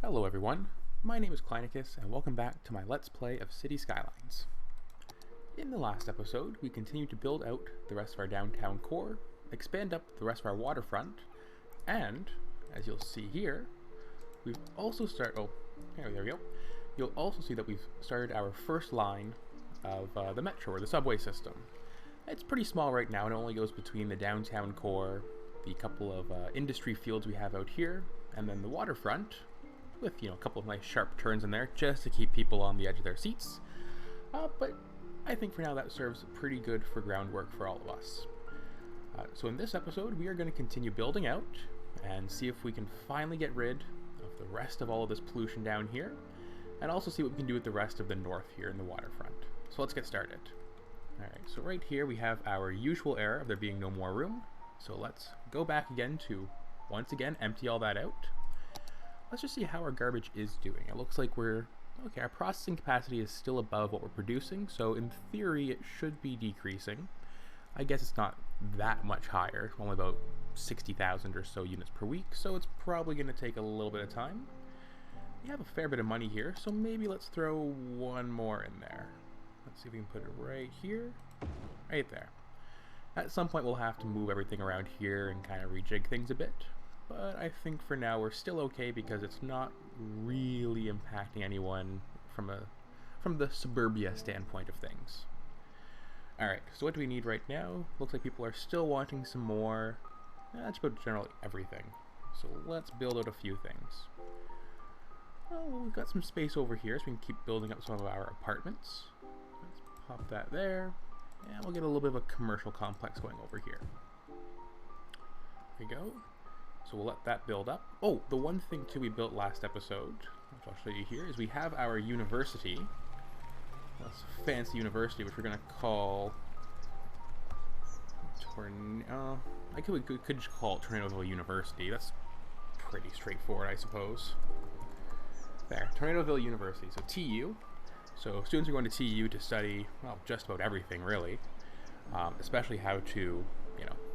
Hello everyone, my name is Kleinicus and welcome back to my Let's Play of City Skylines. In the last episode, we continued to build out the rest of our downtown core, expand up the rest of our waterfront, and, as you'll see here, we've also there we go. You'll also see that we've started our first line of the metro, or the subway system. It's pretty small right now, and it only goes between the downtown core, the couple of industry fields we have out here, and then the waterfront, with a couple of nice sharp turns in there just to keep people on the edge of their seats. But I think for now that serves pretty good for groundwork for all of us. So in this episode we are going to continue building out and see if we can finally get rid of the rest of all of this pollution down here, and also see what we can do with the rest of the north here in the waterfront. So let's get started. Alright, so right here we have our usual error of there being no more room. So let's go back again to once again empty all that out. Let's just see how our garbage is doing. It looks like our processing capacity is still above what we're producing, so in theory it should be decreasing. I guess it's not that much higher, only about 60,000 or so units per week, so it's probably going to take a little bit of time. We have a fair bit of money here, so maybe let's throw one more in there. Let's see if we can put it right here, right there. At some point we'll have to move everything around here and kind of rejig things a bit. But I think for now we're still okay because it's not really impacting anyone from the suburbia standpoint of things. Alright, so what do we need right now? Looks like people are still wanting some more. That's about generally everything. So let's build out a few things. Well, we've got some space over here so we can keep building up some of our apartments. Let's pop that there. And we'll get a little bit of a commercial complex going over here. There we go. So we'll let that build up. Oh, the one thing too we built last episode, which I'll show you here, is we have our university. This fancy university, which we're going to call I could just call it Tornadoville University. That's pretty straightforward, I suppose. There, Tornadoville University. So TU. So students are going to TU to study, well, just about everything, really. Especially how to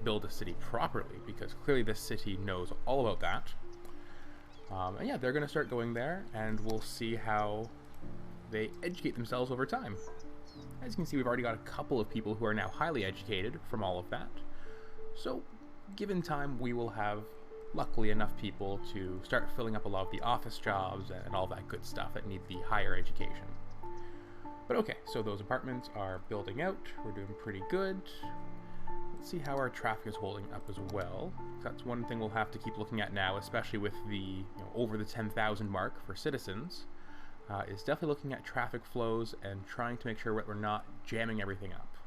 build a city properly, because clearly this city knows all about that. And yeah, they're going to start going there, and we'll see how they educate themselves over time. As you can see, we've already got a couple of people who are now highly educated from all of that. So, given time, we will have, luckily, enough people to start filling up a lot of the office jobs and all that good stuff that need the higher education. But okay, so those apartments are building out. We're doing pretty good. Let's see how our traffic is holding up as well. That's one thing we'll have to keep looking at now, especially with the over the 10,000 mark for citizens, is definitely looking at traffic flows and trying to make sure we're not jamming everything up.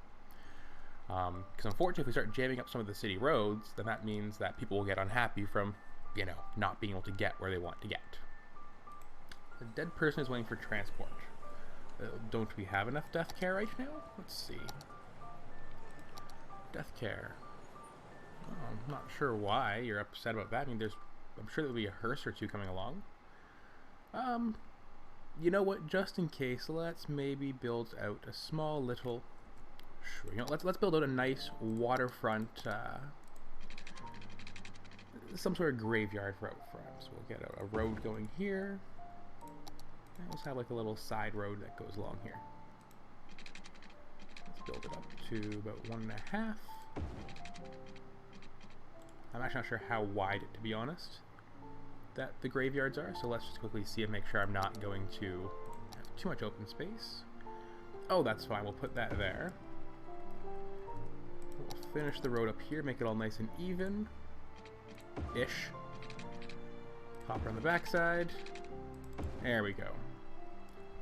Because unfortunately, if we start jamming up some of the city roads, then that means that people will get unhappy from, not being able to get where they want to get. The dead person is waiting for transport. Don't we have enough death care right now? Let's see. Death care. Oh, I'm not sure why you're upset about that. I mean, I'm sure there'll be a hearse or two coming along. You know what? Just in case, let's maybe build out a small little. Sure. Let's build out a nice waterfront, some sort of graveyard for out front. So we'll get a road going here. And let's have like a little side road that goes along here. Build it up to about 1.5. I'm actually not sure how wide, to be honest, that the graveyards are, so let's just quickly see and make sure I'm not going to have too much open space. Oh, that's fine, we'll put that there. We'll finish the road up here, make it all nice and even-ish. Pop around the backside. There we go.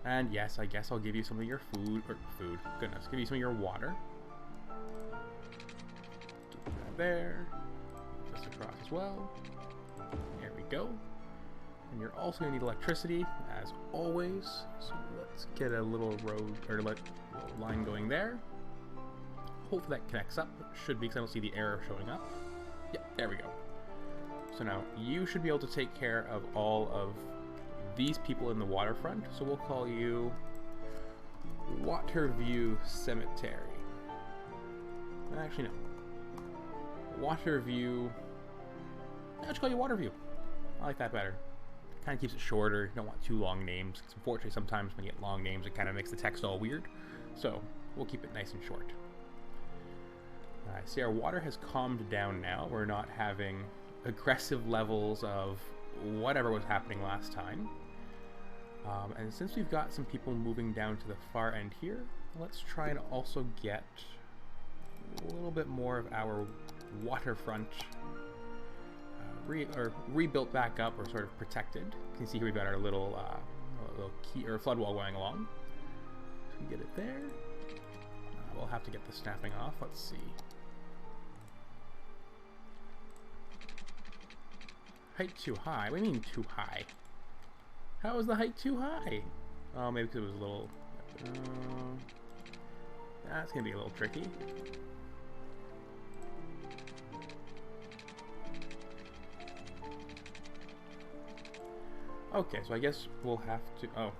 And yes, I guess I'll give you some of your give you some of your water. Keep that there. Just across as well. There we go. And you're also going to need electricity, as always. So let's get a little road, or a little line going there. Hopefully that connects up. It should be, because I don't see the error showing up. Yep, there we go. So now you should be able to take care of all of these people in the waterfront, so we'll call you Waterview Cemetery. Actually, no. Waterview. I'll just call you Waterview. I like that better. Kind of keeps it shorter. You don't want too long names, because unfortunately sometimes when you get long names it kind of makes the text all weird. So we'll keep it nice and short. See, our water has calmed down now. We're not having aggressive levels of whatever was happening last time. And since we've got some people moving down to the far end here, let's try and also get a little bit more of our waterfront rebuilt back up, or sort of protected. You can see here we've got our little key or flood wall going along. So we get it there. We'll have to get the snapping off. Let's see. Height too high? What do you mean too high? How is the height too high? Oh, maybe because it was a little... that's going to be a little tricky. Okay, so I guess we'll have to... Oh,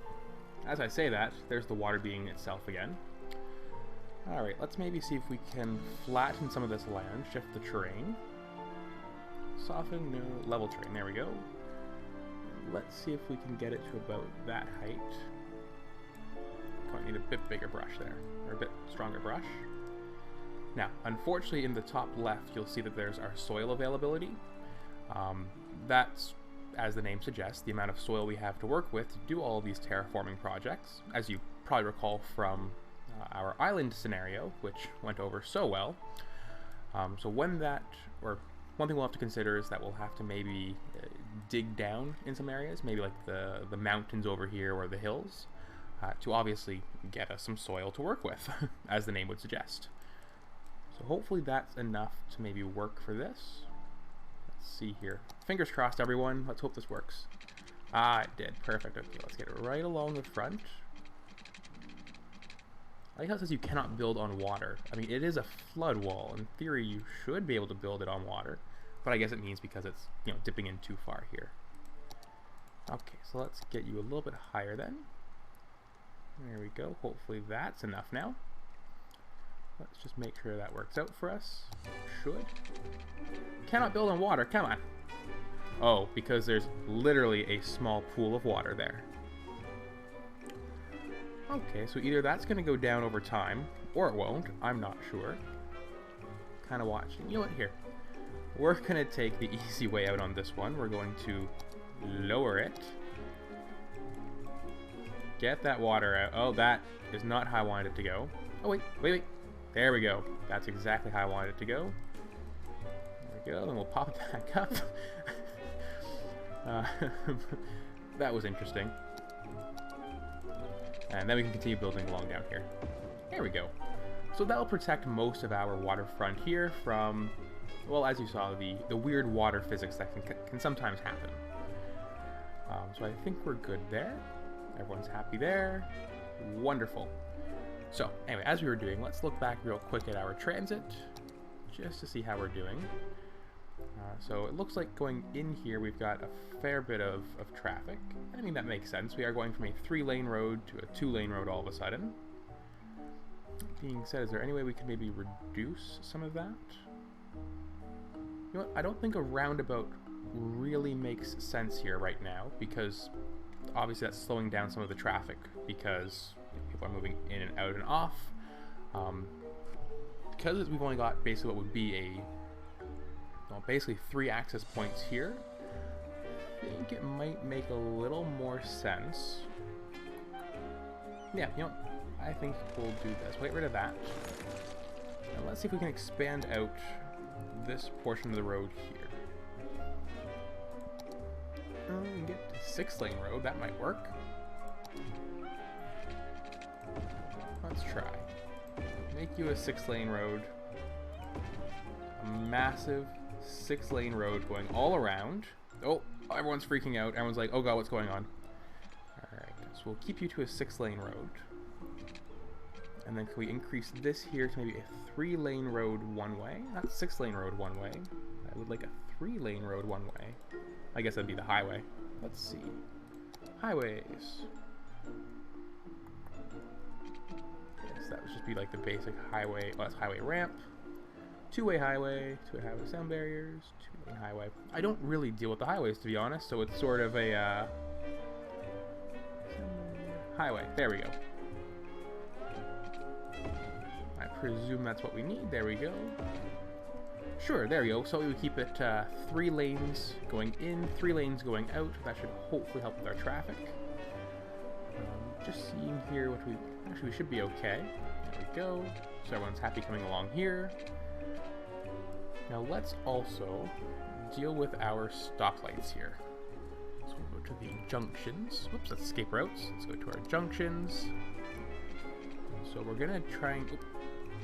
as I say that, there's the water being itself again. Alright, let's maybe see if we can flatten some of this land, shift the terrain. Soften, no, level terrain, there we go. Let's see if we can get it to about that height. Probably need a bit bigger brush there, or a bit stronger brush. Now, unfortunately in the top left, you'll see that there's our soil availability. That's, as the name suggests, the amount of soil we have to work with to do all of these terraforming projects. As you probably recall from our island scenario, which went over so well. So when that, or one thing we'll have to consider is that we'll have to maybe dig down in some areas, maybe like the mountains over here or the hills, to obviously get us some soil to work with, as the name would suggest. So hopefully that's enough to maybe work for this. Let's see here. Fingers crossed, everyone. Let's hope this works. Ah, it did. Perfect. Okay, let's get it right along the front. I like how it says you cannot build on water. I mean, it is a flood wall. In theory, you should be able to build it on water. But I guess it means because it's, you know, dipping in too far here. Okay, so let's get you a little bit higher then. There we go. Hopefully that's enough now. Let's just make sure that works out for us. Should. Cannot build on water. Come on. Oh, because there's literally a small pool of water there. Okay, so either that's going to go down over time, or it won't. I'm not sure. Kind of watching. You know what? Here. We're going to take the easy way out on this one. We're going to lower it. Get that water out. Oh, that is not how I wanted it to go. Oh, wait, wait, wait. There we go. That's exactly how I wanted it to go. There we go. Then we'll pop it back up. That was interesting. And then we can continue building along down here. There we go. So that'll protect most of our waterfront here from, well, as you saw, the weird water physics that can sometimes happen. So I think we're good there. Everyone's happy there. Wonderful. So anyway, as we were doing, let's look back real quick at our transit, just to see how we're doing. So it looks like going in here, we've got a fair bit of traffic. I mean, that makes sense. We are going from a 3-lane road to a 2-lane road all of a sudden. Being said, is there any way we could maybe reduce some of that? You know what? I don't think a roundabout really makes sense here right now, because obviously that's slowing down some of the traffic, because people are moving in and out and off. Because we've only got basically what would be a, well, basically 3 access points here, I think it might make a little more sense. Yeah, you know, I think we'll do this. We'll get rid of that. And let's see if we can expand out this portion of the road here. We can get to 6-lane road. That might work. Let's try. Make you a 6-lane road. A massive 6-lane road going all around. Oh, everyone's freaking out. Everyone's like, oh god, what's going on? Alright, so we'll keep you to a 6-lane road. And then can we increase this here to maybe a 3-lane road one way? Not 6-lane road one way. I would like a 3-lane road one way. I guess that'd be the highway. Let's see. Highways. Yes, that would just be like the basic highway. Oh, that's highway ramp. Two-way highway, sound barriers, two-lane highway. I don't really deal with the highways, to be honest, so it's sort of a highway. There we go. I presume that's what we need. There we go. Sure, there we go. So we would keep it 3 lanes going in, 3 lanes going out. That should hopefully help with our traffic. Just seeing here what we should be okay. There we go. So everyone's happy coming along here. Now let's also deal with our stoplights here. So we'll go to the junctions. Whoops, let's escape routes. Let's go to our junctions. So we're gonna try and get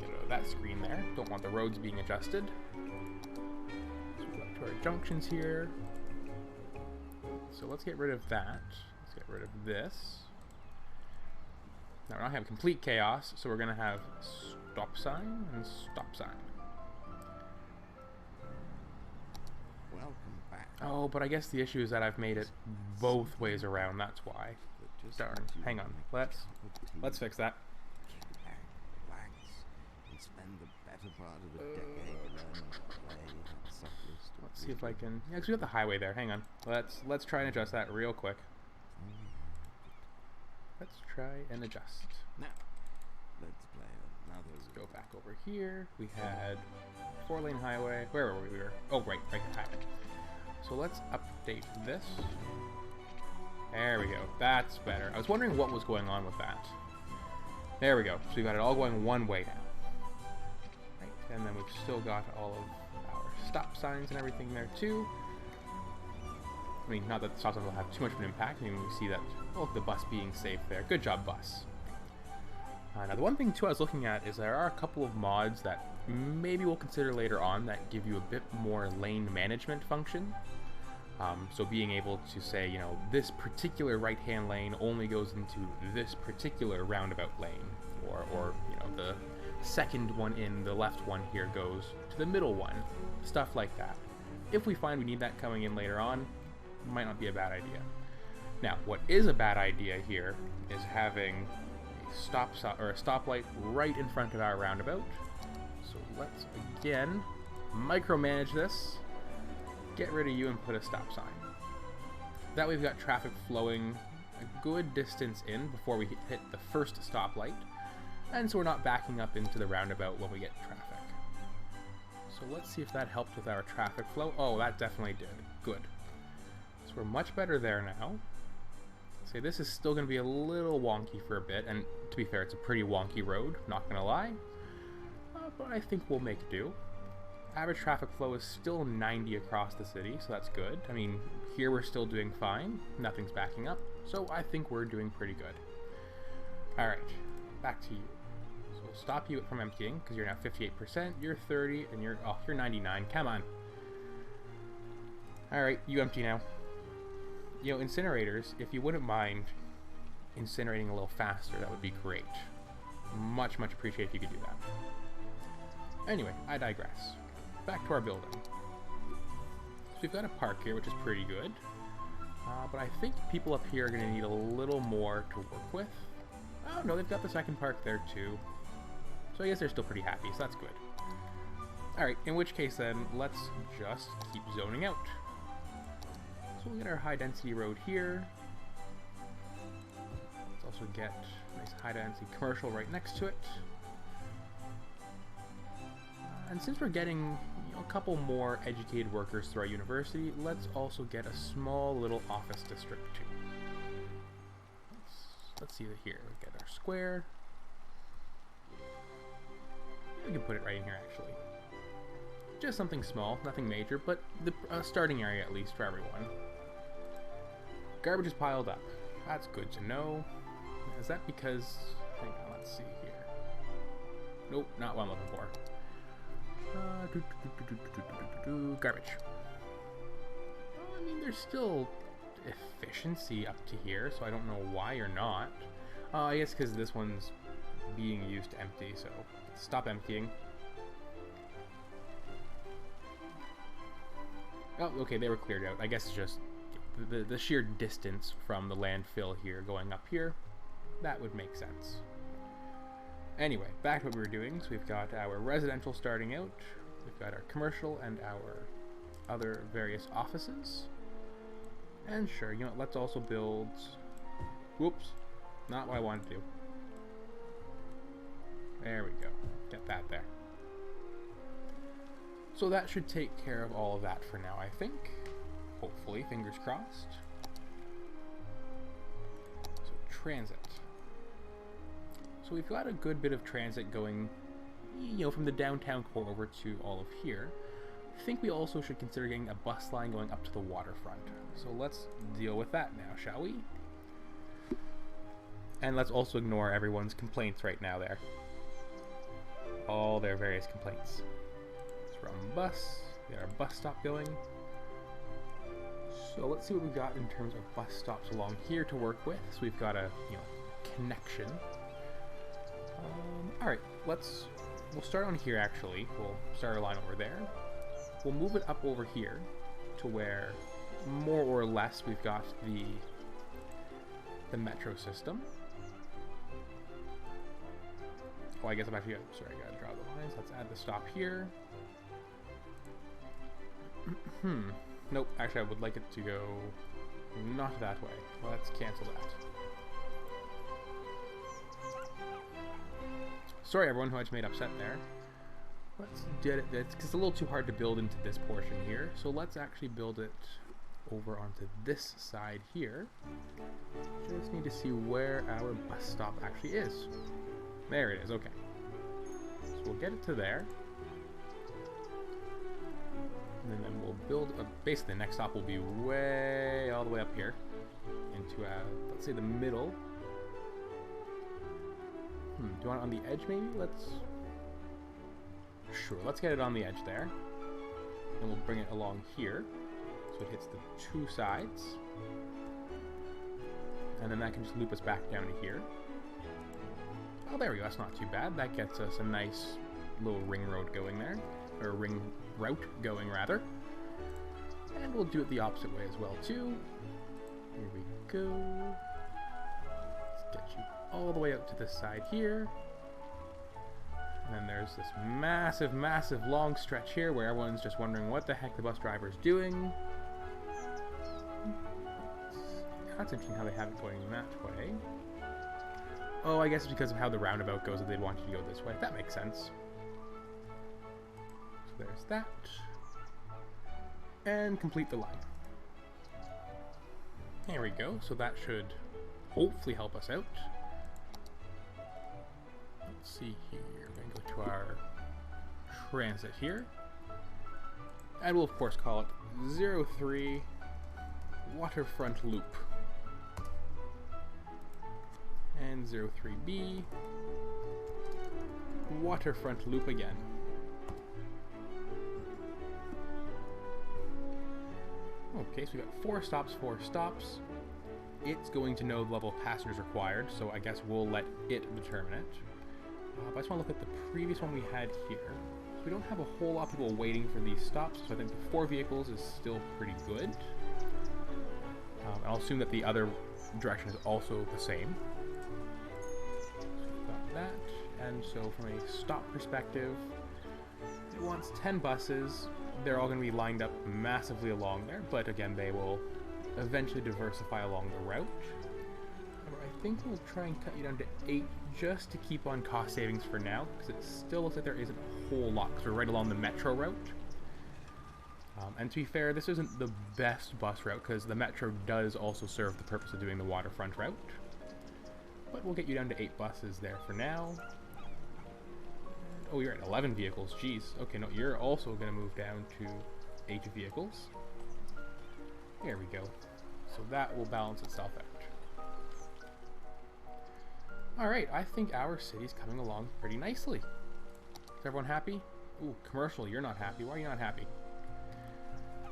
rid of that screen there. Don't want the roads being adjusted. So we'll go to our junctions here. So let's get rid of that. Let's get rid of this. Now we're not having complete chaos, so we're gonna have stop sign and stop sign. Welcome back. Oh, but I guess the issue is that I've made it both ways around. That's why. Darn. Hang on. Let's fix that. Relax, and spend the better part of a decade learning to play that subtlest. Let's see if I can. Yeah, because we got the highway there. Hang on. Let's try and adjust that real quick. Let's try and adjust. Now, let's play another. Let's go back over here. We had 4-lane highway. Where were we? Oh, right, highway. So let's update this. There we go. That's better. I was wondering what was going on with that. There we go. So we got it all going one way now. Right, and then we've still got all of our stop signs and everything there too. I mean, not that the stop signs will have too much of an impact. I mean, we see that, oh, the bus being safe there. Good job, bus. Now, the one thing, too, I was looking at is there are a couple of mods that maybe we'll consider later on that give you a bit more lane management function. So being able to say, you know, this particular right-hand lane only goes into this particular roundabout lane. Or you know, the second one in, the left one here goes to the middle one. Stuff like that. If we find we need that coming in later on, might not be a bad idea. Now, what is a bad idea here is having a stoplight right in front of our roundabout. So let's again micromanage this, get rid of you and put a stop sign. That way we've got traffic flowing a good distance in before we hit the first stoplight, and so we're not backing up into the roundabout when we get traffic. So let's see if that helped with our traffic flow. Oh, that definitely did. Good. So we're much better there now. So this is still going to be a little wonky for a bit, and to be fair, it's a pretty wonky road, not going to lie. But I think we'll make do. Average traffic flow is still 90 across the city, so that's good. I mean, here we're still doing fine. Nothing's backing up, so I think we're doing pretty good. Alright, back to you. So we'll stop you from emptying, because you're now 58%, you're 30, and you're 99. Come on. Alright, you empty now. You know, incinerators, if you wouldn't mind incinerating a little faster, that would be great. Much appreciate if you could do that. Anyway, I digress. Back to our building. So we've got a park here, which is pretty good. But I think people up here are going to need a little more to work with. Oh no, they've got the second park there too. So I guess they're still pretty happy, so that's good. Alright, in which case then, let's just keep zoning out. So we'll get our high density road here. Let's also get a nice high density commercial right next to it. And since we're getting a couple more educated workers through our university, let's also get a small little office district too. Let's see it here. We get our square. We can put it right in here actually. Just something small, nothing major, but the starting area at least for everyone. Garbage is piled up. That's good to know. Is that because... hang on, let's see here. Nope, not what I'm looking for. Garbage. Well, I mean, there's still efficiency up to here, so I don't know why or not. I guess because this one's being used to empty, so stop emptying. Oh, okay, they were cleared out. I guess it's just the sheer distance from the landfill here going up here. That would make sense. Anyway, back to what we were doing. So we've got our residential starting out. We've got our commercial and our other various offices. And sure, you know what, let's also build... Whoops, not what I wanted to do. There we go. Get that there. So that should take care of all of that for now, I think. Hopefully, fingers crossed. So transit. So we've got a good bit of transit going, you know, from the downtown core over to all of here. I think we also should consider getting a bus line going up to the waterfront. So let's deal with that now, shall we? And let's also ignore everyone's complaints right now there. All their various complaints. Let's run bus, get our bus stop going. So let's see what we've got in terms of bus stops along here to work with. So we've got a, you know, connection. Alright, we'll start on here actually. We'll start our line over there. We'll move it up over here to where more or less we've got the metro system. Oh, I guess I'm actually, sorry, I gotta draw the lines. Let's add the stop here. Nope, actually I would like it to go not that way. Let's cancel that. Sorry everyone who I just made upset there. Let's get it, it's a little too hard to build into this portion here, so let's actually build it over onto this side here. Just need to see where our bus stop actually is. There it is, okay. So we'll get it to there. And then we'll build, basically the next stop will be way, all the way up here. Into, let's say the middle. Do you want it on the edge maybe? Sure, let's get it on the edge there. And we'll bring it along here. So it hits the two sides. And then that can just loop us back down to here. Oh, there we go, that's not too bad. That gets us a nice little ring road going there. Or ring route going, rather. And we'll do it the opposite way as well, too. Here we go. Let's get you all the way up to this side here. And then there's this massive, massive long stretch here where everyone's just wondering what the heck the bus driver's doing. That's interesting how they have it going that way. Oh, I guess it's because of how the roundabout goes that they'd want you to go this way. That makes sense. So there's that. And complete the line. There we go. So that should hopefully help us out. Let's see here. We're going to go to our transit here. And we'll of course call it 03 Waterfront Loop. And 03B Waterfront Loop again. Okay, so we got 4 stops. It's going to know the level of passengers required, so I guess we'll let it determine it. But I just want to look at the previous one we had here. So we don't have a whole lot of people waiting for these stops, so I think the 4 vehicles is still pretty good. I'll assume that the other direction is also the same. So we've got that, and so from a stop perspective, it wants 10 buses. They're all going to be lined up massively along there, but again, they will eventually diversify along the route. I think we'll try and cut you down to 8 just to keep on cost savings for now, because it still looks like there isn't a whole lot, because we're right along the metro route. And to be fair, this isn't the best bus route, because the metro does also serve the purpose of doing the waterfront route. But we'll get you down to 8 buses there for now. Oh, you're at 11 vehicles, jeez. Okay, no, you're also going to move down to 8 vehicles. There we go. So that will balance itself out. Alright, I think our city's coming along pretty nicely. Is everyone happy? Ooh, commercial, you're not happy. Why are you not happy?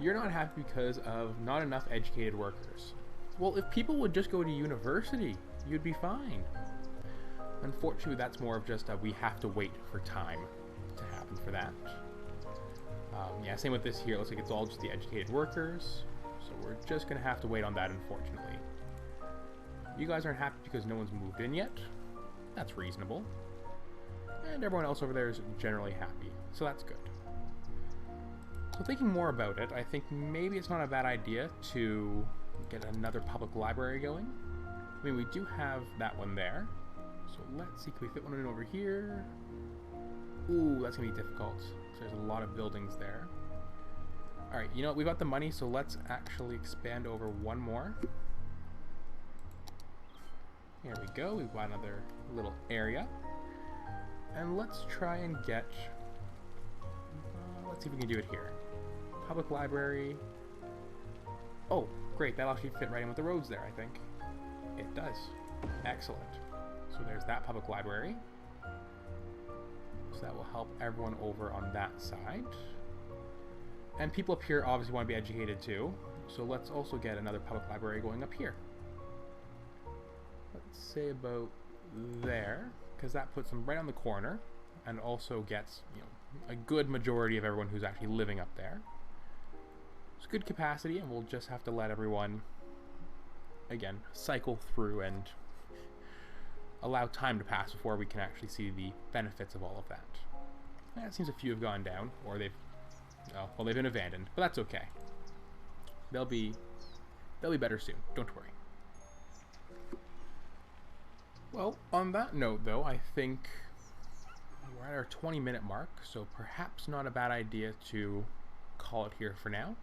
You're not happy because of not enough educated workers. Well, if people would just go to university, you'd be fine. Unfortunately, that's more of just we have to wait for time to happen for that. Yeah, same with this here. It looks like it's all just the educated workers. So we're just going to have to wait on that, unfortunately. You guys aren't happy because no one's moved in yet. That's reasonable. And everyone else over there is generally happy. So that's good. So thinking more about it, I think maybe it's not a bad idea to get another public library going. I mean, we do have that one there. So let's see, can we fit one in over here? Ooh, that's gonna be difficult. So there's a lot of buildings there. Alright, you know what, we've got the money, so let's actually expand over one more. Here we go, we've got another little area. And let's try and get... let's see if we can do it here. Public library. Oh, great, that'll actually fit right in with the roads there, I think. It does. Excellent. So there's that public library. So that will help everyone over on that side. And people up here obviously want to be educated too. So let's also get another public library going up here. Let's say about there, because that puts them right on the corner and also gets, you know, a good majority of everyone who's actually living up there. It's good capacity, and we'll just have to let everyone, again, cycle through and allow time to pass before we can actually see the benefits of all of that. It seems a few have gone down, or they've, oh, well, they've been abandoned, but that's okay. They'll be better soon. Don't worry. Well, on that note, though, I think we're at our 20-minute mark, so perhaps not a bad idea to call it here for now.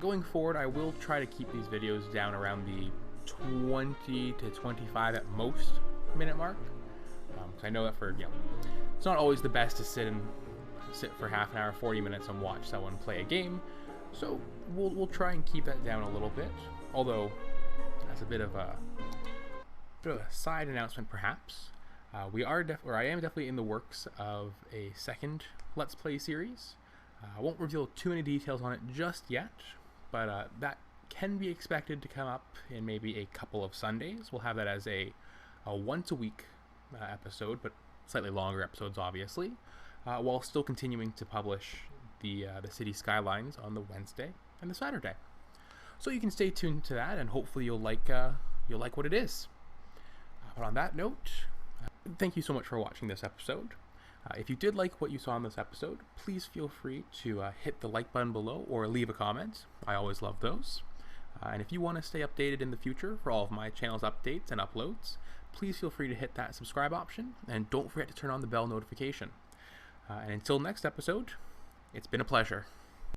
Going forward, I will try to keep these videos down around the 20 to 25 at most minute mark. Because I know that for, you know, it's not always the best to sit for half an hour, 40 minutes and watch someone play a game. So we'll try and keep that down a little bit. Although, as a bit of a side announcement, perhaps, I am definitely in the works of a second Let's Play series. I won't reveal too many details on it just yet, but that can be expected to come up in maybe a couple of Sundays. We'll have that as a once-a-week episode, but slightly longer episodes, obviously, while still continuing to publish the City Skylines on the Wednesday and the Saturday. So you can stay tuned to that, and hopefully you'll like what it is. But on that note, thank you so much for watching this episode. If you did like what you saw in this episode, please feel free to hit the like button below or leave a comment. I always love those. And if you want to stay updated in the future for all of my channel's updates and uploads, please feel free to hit that subscribe option, and don't forget to turn on the bell notification. And until next episode, it's been a pleasure.